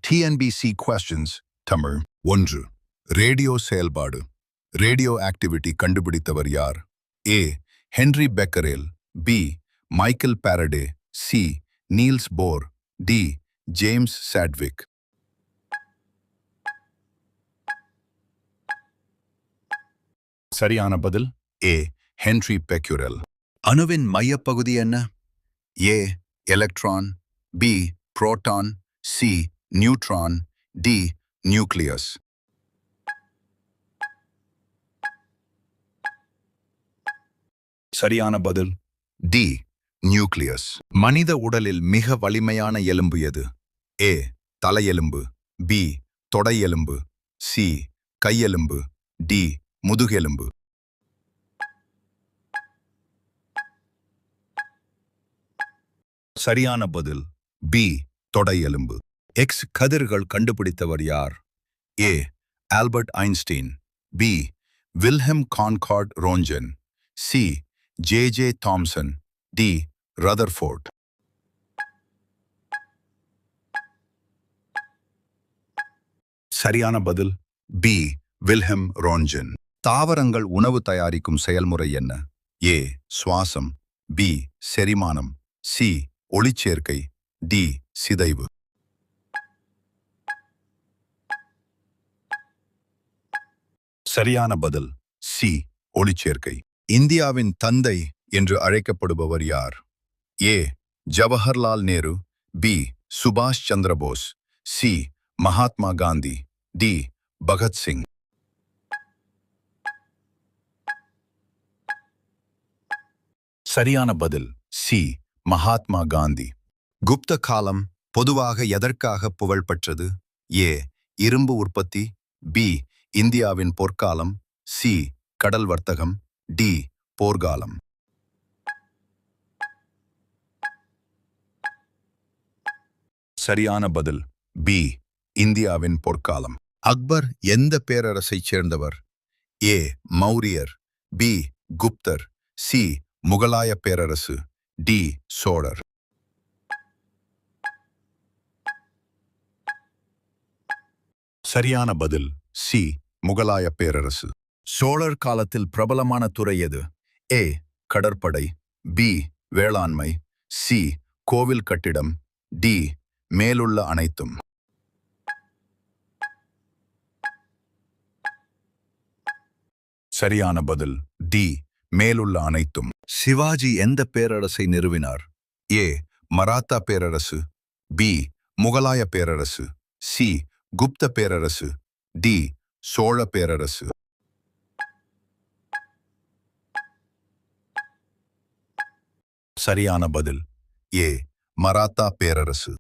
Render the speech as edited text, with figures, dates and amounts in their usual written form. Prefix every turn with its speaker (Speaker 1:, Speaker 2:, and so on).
Speaker 1: TNBC questions தமிழ் 1. Radio செயல்பாடு radioactivity கண்டுபிடித்தவர் யார்? A. Henry Becquerel. B. Michael Faraday. C. Niels Bohr. D. James Chadwick. சரியான பதில் A. Henry Becquerel. அணுவின் மையப்பகுதி என்ன? A. Electron. B. Proton. C. Neutron. D. Nucleus. சரியான பதில் D. நியூக்ளியஸ். மனித உடலில் மிக வலிமையான எலும்பு எது? A. தலையெலும்பு. B. தொடையெலும்பு. C. கையெலும்பு. D. முதுகெலும்பு. சரியான பதில் B. தொடையெலும்பு. எக்ஸ் கதிர்கள் கண்டுபிடித்தவர் யார்? A. Albert Einstein. B. Wilhelm Conrad Roentgen. C. J.J. Thomson. D. Rutherford. சரியான பதில் B. வில்ஹெம் ரோஞ்சன். தாவரங்கள் உணவு தயாரிக்கும் செயல்முறை என்ன? A. சுவாசம். B. செரிமானம். C. ஒளிச்சேர்க்கை. D. சிதைவு. சரியான பதில் C. ஒளிச்சேர்க்கை. இந்தியாவின் தந்தை என்று அழைக்கப்படுபவர் யார்? A. ஜவஹர்லால் நேரு. B. சுபாஷ் சந்திரபோஸ். C. மகாத்மா காந்தி. D. பகத்சிங். சரியான பதில் C. மகாத்மா காந்தி. குப்த காலம் பொதுவாக எதற்காக புகழ்பெற்றது? A. இரும்பு உற்பத்தி. B. இந்தியாவின் பொற்காலம். C. கடல் வர்த்தகம். D. போர்க்காலம். சரியான பதில் B. இந்தியாவின் பொற்காலம். அக்பர் எந்த பேரரசைச் சேர்ந்தவர்? A. Mauryar. B. Guptar. C. முகலாய பேரரசு. D. சோழர். சரியான பதில் C. முகலாய பேரரசு. சோழர் காலத்தில் பிரபலமான துறை எது? A. கடற்படை. B. வேளாண்மை. C. கோவில் கட்டிடம். D. மேலுள்ள அனைத்தும். சரியான பதில் D. மேலுள்ள அனைத்தும். சிவாஜி எந்த பேரரசை நிறுவினார்? A. மராத்தா பேரரசு. B. முகலாய பேரரசு. C. குப்த பேரரசு. D. சோழ பேரரசு. சரியான பதில் A. மராத்தா பேரரசு.